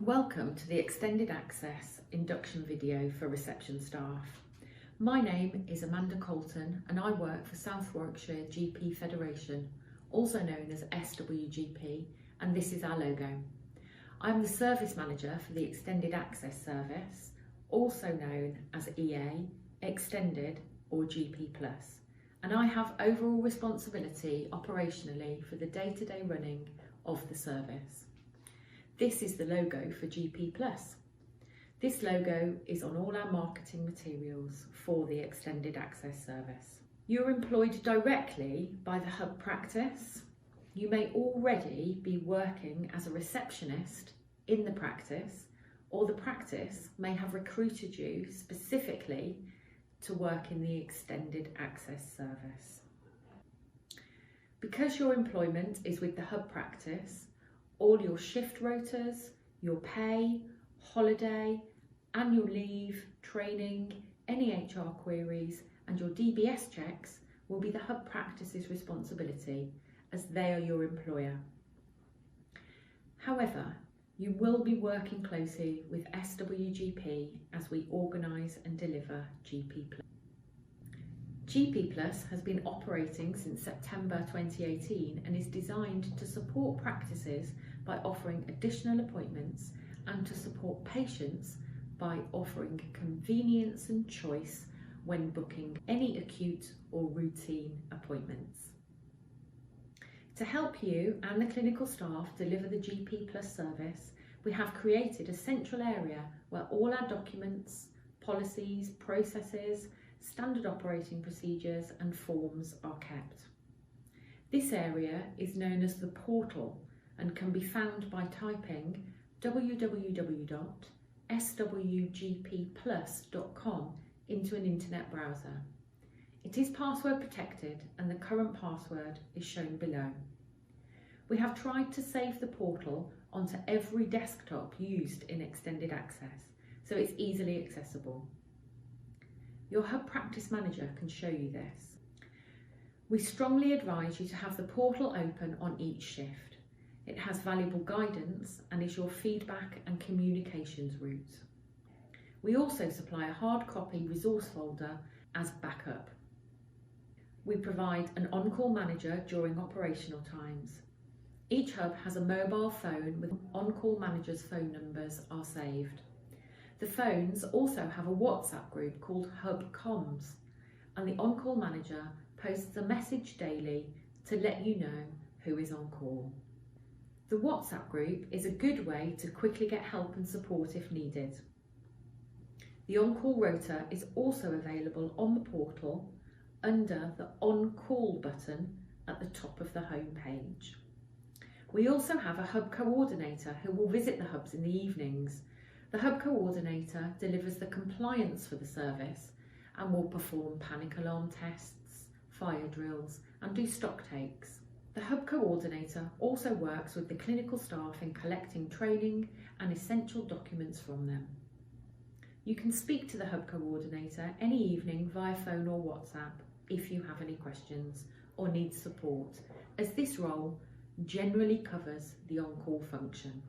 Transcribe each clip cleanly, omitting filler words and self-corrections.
Welcome to the Extended Access Induction video for reception staff. My name is Amanda Colton and I work for South Warwickshire GP Federation, also known as SWGP, and this is our logo. I'm the Service Manager for the Extended Access Service, also known as EA, Extended or GP+, and I have overall responsibility operationally for the day-to-day running of the service. This is the logo for GP+. This logo is on all our marketing materials for the Extended Access Service. You're employed directly by the hub practice. You may already be working as a receptionist in the practice, or the practice may have recruited you specifically to work in the Extended Access Service. Because your employment is with the hub practice, all your shift rotas, your pay, holiday, annual leave, training, any HR queries and your DBS checks will be the hub practice's responsibility as they are your employer. However, you will be working closely with SWGP as we organise and deliver GP+. GP+ has been operating since September 2018 and is designed to support practices by offering additional appointments and to support patients by offering convenience and choice when booking any acute or routine appointments. To help you and the clinical staff deliver the GP+ service, we have created a central area where all our documents, policies, processes, standard operating procedures and forms are kept. This area is known as the portal and can be found by typing www.swgpplus.com into an internet browser. It is password protected and the current password is shown below. We have tried to save the portal onto every desktop used in Extended Access, so it's easily accessible. Your hub practice manager can show you this. We strongly advise you to have the portal open on each shift. It has valuable guidance and is your feedback and communications route. We also supply a hard copy resource folder as backup. We provide an on-call manager during operational times. Each hub has a mobile phone with on-call manager's phone numbers are saved. The phones also have a WhatsApp group called Hub Comms, and the on-call manager posts a message daily to let you know who is on call. The WhatsApp group is a good way to quickly get help and support if needed. The on-call rota is also available on the portal under the On-Call button at the top of the home page. We also have a hub coordinator who will visit the hubs in the evenings. The hub coordinator delivers the compliance for the service and will perform panic alarm tests, fire drills and do stock takes. The hub coordinator also works with the clinical staff in collecting training and essential documents from them. You can speak to the hub coordinator any evening via phone or WhatsApp if you have any questions or need support, as this role generally covers the on-call function.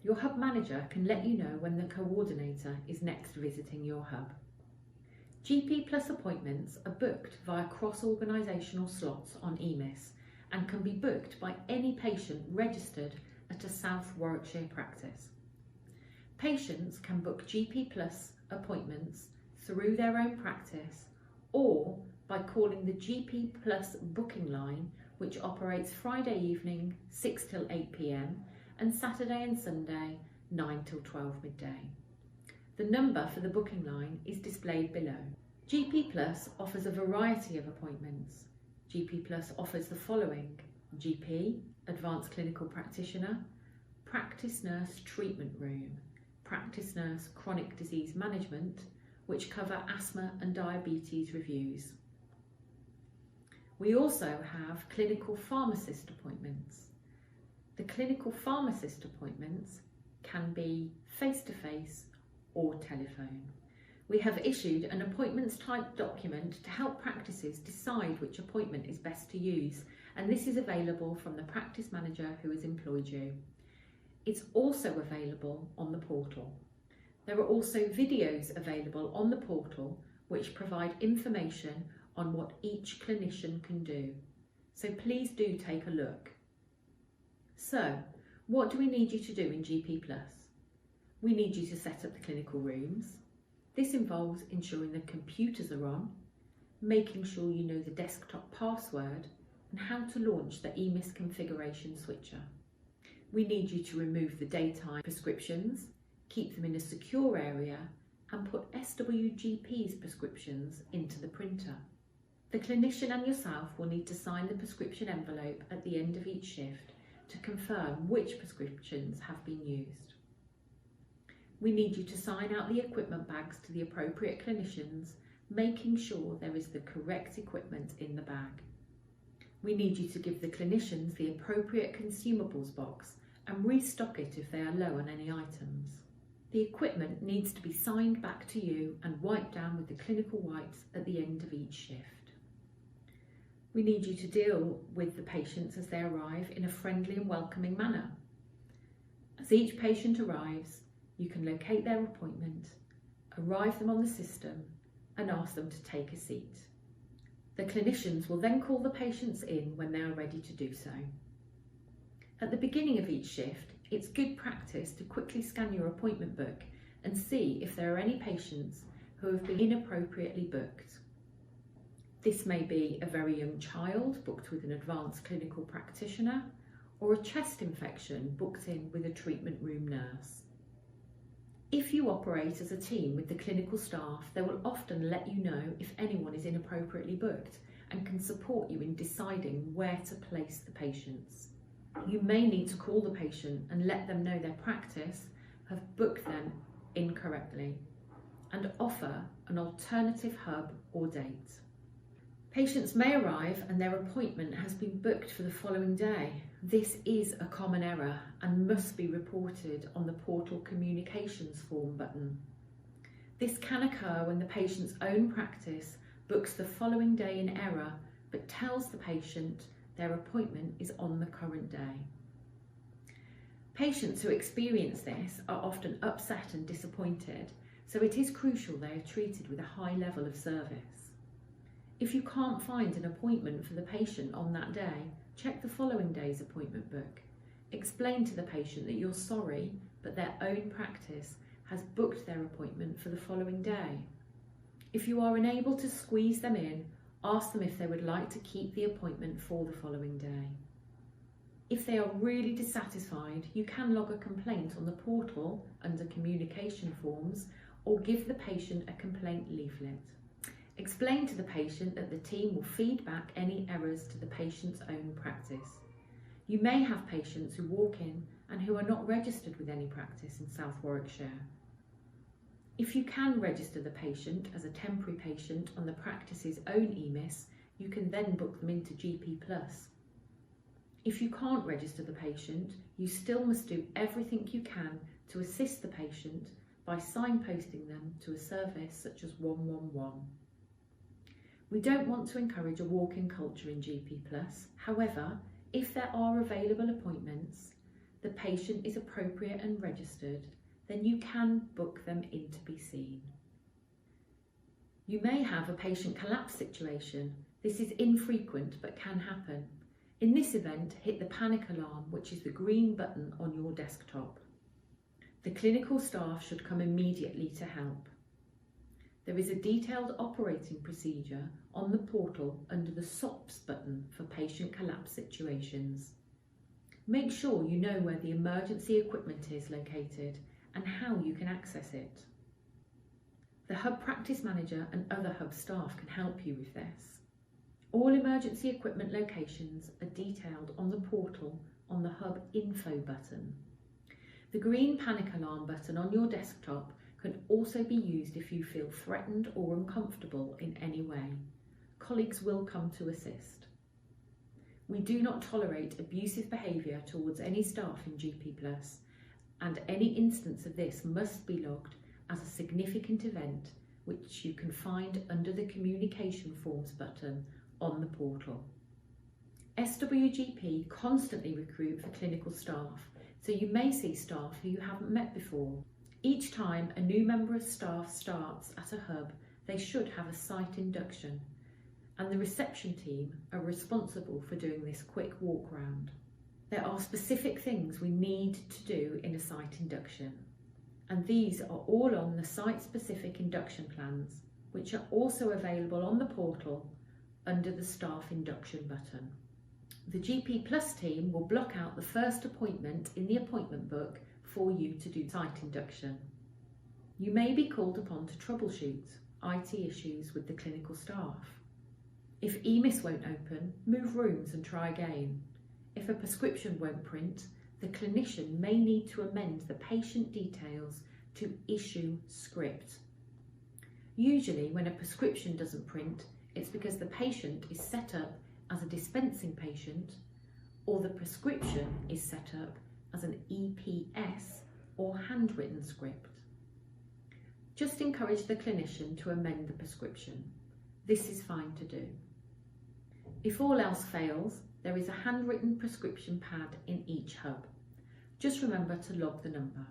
Your hub manager can let you know when the coordinator is next visiting your hub. GP+ appointments are booked via cross-organisational slots on EMIS and can be booked by any patient registered at a South Warwickshire practice. Patients can book GP+ appointments through their own practice or by calling the GP+ booking line, which operates Friday evening 6 till 8 p.m. and Saturday and Sunday 9 till 12 midday. The number for the booking line is displayed below. GP+ offers a variety of appointments. GP+ offers the following: GP, Advanced Clinical Practitioner, Practice Nurse Treatment Room, Practice Nurse Chronic Disease Management, which cover asthma and diabetes reviews. We also have clinical pharmacist appointments. The clinical pharmacist appointments can be face-to-face or telephone. We have issued an appointments type document to help practices decide which appointment is best to use, and this is available from the practice manager who has employed you. It's also available on the portal. There are also videos available on the portal which provide information on what each clinician can do. So please do take a look. So, what do we need you to do in GP+? We need you to set up the clinical rooms. This involves ensuring the computers are on, making sure you know the desktop password, and how to launch the EMIS configuration switcher. We need you to remove the daytime prescriptions, keep them in a secure area, and put SWGP's prescriptions into the printer. The clinician and yourself will need to sign the prescription envelope at the end of each shift to confirm which prescriptions have been used. We need you to sign out the equipment bags to the appropriate clinicians, making sure there is the correct equipment in the bag. We need you to give the clinicians the appropriate consumables box and restock it if they are low on any items. The equipment needs to be signed back to you and wiped down with the clinical wipes at the end of each shift. We need you to deal with the patients as they arrive in a friendly and welcoming manner. As each patient arrives, you can locate their appointment, arrive them on the system, and ask them to take a seat. The clinicians will then call the patients in when they are ready to do so. At the beginning of each shift, it's good practice to quickly scan your appointment book and see if there are any patients who have been inappropriately booked. This may be a very young child booked with an advanced clinical practitioner, or a chest infection booked in with a treatment room nurse. If you operate as a team with the clinical staff, they will often let you know if anyone is inappropriately booked and can support you in deciding where to place the patients. You may need to call the patient and let them know their practice have booked them incorrectly and offer an alternative hub or date. Patients may arrive and their appointment has been booked for the following day. This is a common error and must be reported on the portal communications form button. This can occur when the patient's own practice books the following day in error but tells the patient their appointment is on the current day. Patients who experience this are often upset and disappointed, so it is crucial they are treated with a high level of service. If you can't find an appointment for the patient on that day, check the following day's appointment book. Explain to the patient that you're sorry, but their own practice has booked their appointment for the following day. If you are unable to squeeze them in, ask them if they would like to keep the appointment for the following day. If they are really dissatisfied, you can log a complaint on the portal under communication forms or give the patient a complaint leaflet. Explain to the patient that the team will feed back any errors to the patient's own practice. You may have patients who walk in and who are not registered with any practice in South Warwickshire. If you can register the patient as a temporary patient on the practice's own EMIS, you can then book them into GP+. If you can't register the patient, you still must do everything you can to assist the patient by signposting them to a service such as 111. We don't want to encourage a walk-in culture in GP+. However, if there are available appointments, the patient is appropriate and registered, then you can book them in to be seen. You may have a patient collapse situation. This is infrequent but can happen. In this event, hit the panic alarm, which is the green button on your desktop. The clinical staff should come immediately to help. There is a detailed operating procedure on the portal under the SOPS button for patient collapse situations. Make sure you know where the emergency equipment is located and how you can access it. The Hub Practice Manager and other Hub staff can help you with this. All emergency equipment locations are detailed on the portal on the Hub Info button. The green panic alarm button on your desktop can also be used if you feel threatened or uncomfortable in any way. Colleagues will come to assist. We do not tolerate abusive behaviour towards any staff in GP+, and any instance of this must be logged as a significant event, which you can find under the Communication Forms button on the portal. SWGP constantly recruit for clinical staff, so you may see staff who you haven't met before. Each time a new member of staff starts at a hub, they should have a site induction, and the reception team are responsible for doing this quick walk round. There are specific things we need to do in a site induction, and these are all on the site-specific induction plans, which are also available on the portal under the Staff Induction button. The GP Plus team will block out the first appointment in the appointment book for you to do site induction. You may be called upon to troubleshoot IT issues with the clinical staff. If EMIS won't open, move rooms and try again. If a prescription won't print, the clinician may need to amend the patient details to issue script. Usually when a prescription doesn't print, it's because the patient is set up as a dispensing patient, or the prescription is set up as an EPS or handwritten script. Just encourage the clinician to amend the prescription. This is fine to do. If all else fails, there is a handwritten prescription pad in each hub. Just remember to log the number.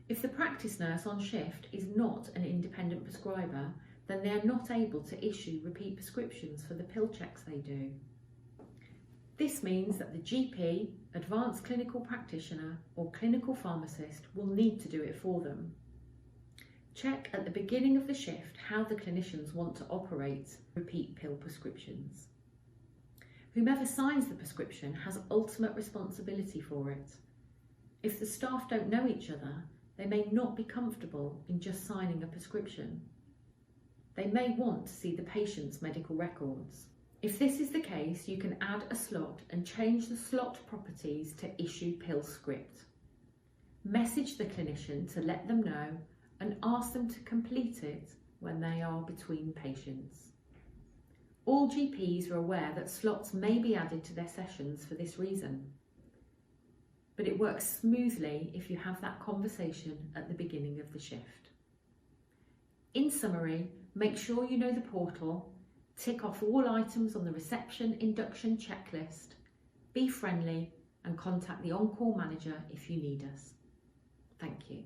If the practice nurse on shift is not an independent prescriber, then they are not able to issue repeat prescriptions for the pill checks they do. This means that the GP, advanced clinical practitioner or clinical pharmacist will need to do it for them. Check at the beginning of the shift how the clinicians want to operate repeat pill prescriptions. Whomever signs the prescription has ultimate responsibility for it. If the staff don't know each other, they may not be comfortable in just signing a prescription. They may want to see the patient's medical records. If this is the case, you can add a slot and change the slot properties to issue pill script. Message the clinician to let them know and ask them to complete it when they are between patients. All GPs are aware that slots may be added to their sessions for this reason, but it works smoothly if you have that conversation at the beginning of the shift. In summary, make sure you know the portal, tick off all items on the reception induction checklist, be friendly and contact the on-call manager if you need us. Thank you.